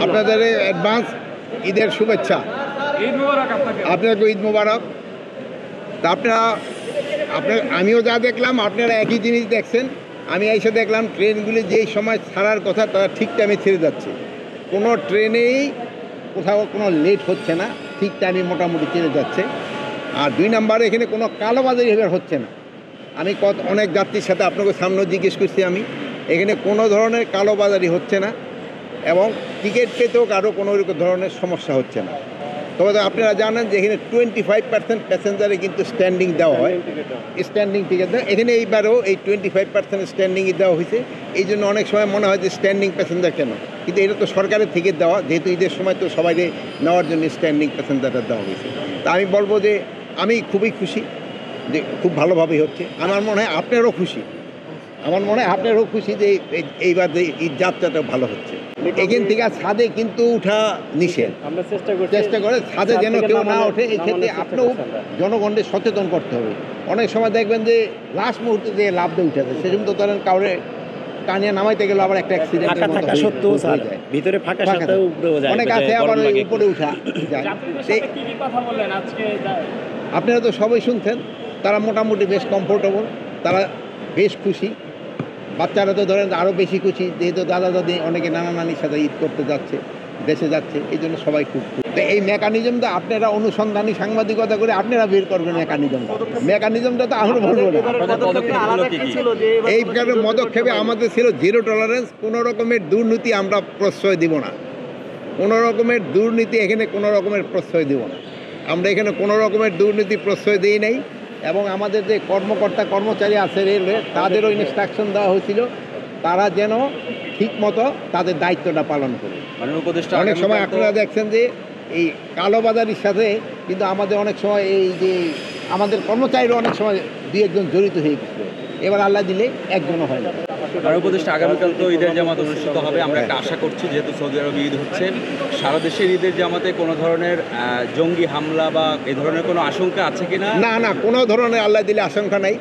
আপনাদের অ্যাডভান্স ঈদের শুভেচ্ছা। আপনাকে ঈদ মোবারক। তা আমিও যা দেখলাম আপনারা একই জিনিস দেখছেন। আমি এসে দেখলাম ট্রেনগুলি যেই সময় ছাড়ার কথা তারা ঠিক টাইমে ছেড়ে যাচ্ছে। কোনো ট্রেনেই কোথাও কোনো লেট হচ্ছে না, ঠিক টাইমে মোটামুটি ছেড়ে যাচ্ছে। আর 2 নম্বরে এখানে কোনো কালোবাজারি এবার হচ্ছে না। আমি অনেক যাত্রীর সাথে আপনাকে সামনেও জিজ্ঞেস করছি, আমি এখানে কোনো ধরনের কালোবাজারি হচ্ছে না এবং টিকিট পেতেও কারো কোনো ধরনের সমস্যা হচ্ছে না। তবে আপনারা জানেন যে এখানে 25% প্যাসেঞ্জারে কিন্তু স্ট্যান্ডিং দেওয়া হয়, স্ট্যান্ডিং টিকিট দেওয়া। এখানে এইবারও এই 25% স্ট্যান্ডিংই দেওয়া হয়েছে। এই জন্য অনেক সময় মনে হয় যে স্ট্যান্ডিং প্যাসেঞ্জার কেন, কিন্তু এটা তো সরকারের থেকে দেওয়া, যেহেতু ঈদের সময় তো সবাই নেওয়ার জন্য স্ট্যান্ডিং প্যাসেঞ্জারটা দেওয়া হয়েছে। তা আমি বলবো যে আমি খুবই খুশি যে খুব ভালোভাবেই হচ্ছে। আমার মনে হয় আপনারও খুশি, যে এইবার ঈদ যাত্রাটা ভালো হচ্ছে। এখান থেকে ছাদে কিন্তু উঠা নিষেধ, আমরা চেষ্টা করে ছাদে যেন কেউ না ওঠে। এই ক্ষেত্রে আপনিও জনগণকে সচেতন করতে হবে। অনেক সময় দেখবেন যে লাস্ট মুহূর্তে যে লাভ দিয়ে উঠে যায়, সেজন্য তো ধরেন কাউরে টানিয়ে নামাইতে গেলে আবার একটা অ্যাক্সিডেন্ট হয়ে যায়, ভিতরে ফাঁকা অনেক আছে, আবার উপরে উঠা যায়। আপনারা তো সবাই শুনছেন, তারা মোটামুটি বেশ কমফোর্টেবল, তারা বেশ খুশি। বাচ্চারা তো ধরেন আরও বেশি খুশি, যেহেতু দাদা দাদি অনেকে নানা নানির সাথে ঈদ করতে যাচ্ছে, দেশে যাচ্ছে, এই জন্য সবাই খুব খুশি। তো এই মেকানিজমটা আপনারা অনুসন্ধানী সাংবাদিকতা করে আপনারা বের করবেন। মেকানিজমটা তো আমরা বলবো না। এই পদক্ষেপে আমাদের ছিল জিরো টলারেন্স। কোনো রকমের দুর্নীতি আমরা প্রশ্রয় দিব না, কোনো রকমের দুর্নীতি এখানে কোনো রকমের প্রশ্রয় দিব না। আমরা এখানে কোনো রকমের দুর্নীতি প্রশ্রয় দিই নাই। এবং আমাদের যে কর্মচারী আছে রেলওয়ে, তাদেরও ইনস্ট্রাকশন দেওয়া হয়েছিল তারা যেন ঠিক মতো তাদের দায়িত্বটা পালন করে। অনেক সময় আপনারা দেখছেন যে এই কালোবাজারির সাথে কিন্তু আমাদের অনেক সময় এই যে আমাদের কর্মচারীরা অনেক সময় 2-1 জড়িত হয়ে গেছিল। এবার আল্লাহ দিলে একজনও হয় না। আর উপদেষ্টা, আগামীকাল তো ঈদের জামাত অনুষ্ঠিত হবে, আমরা একটা আশা করছি, যেহেতু সৌদি আরবে ঈদ হচ্ছে, সারা দেশের ঈদের জামাতে কোনো ধরনের জঙ্গি হামলা বা এই ধরনের কোনো আশঙ্কা আছে কিনা? না, কোনো ধরনের আল্লাহ দিলে আশঙ্কা নাই,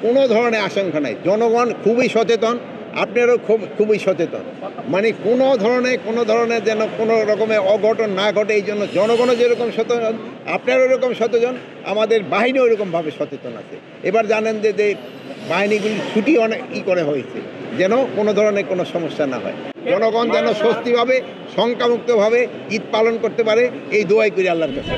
কোনো ধরনের আশঙ্কা নাই। জনগণ খুবই সচেতন, আপনারও খুবই সচেতন। মানে কোনো ধরনের যেন কোনো রকমের অঘটন না ঘটে, এই জন্য জনগণও যেরকম সচেতন, আপনারও এরকম সচেতন, আমাদের বাহিনী ওইরকমভাবে সচেতন আছে। এবার জানেন যে বাহিনীগুলি ছুটি অনেক করে হয়েছে, যেন কোনো ধরনের কোনো সমস্যা না হয়, জনগণ যেন স্বস্তিভাবে শঙ্কামুক্তভাবে ঈদ পালন করতে পারে, এই দোয়াই করি আল্লাহর কাছে।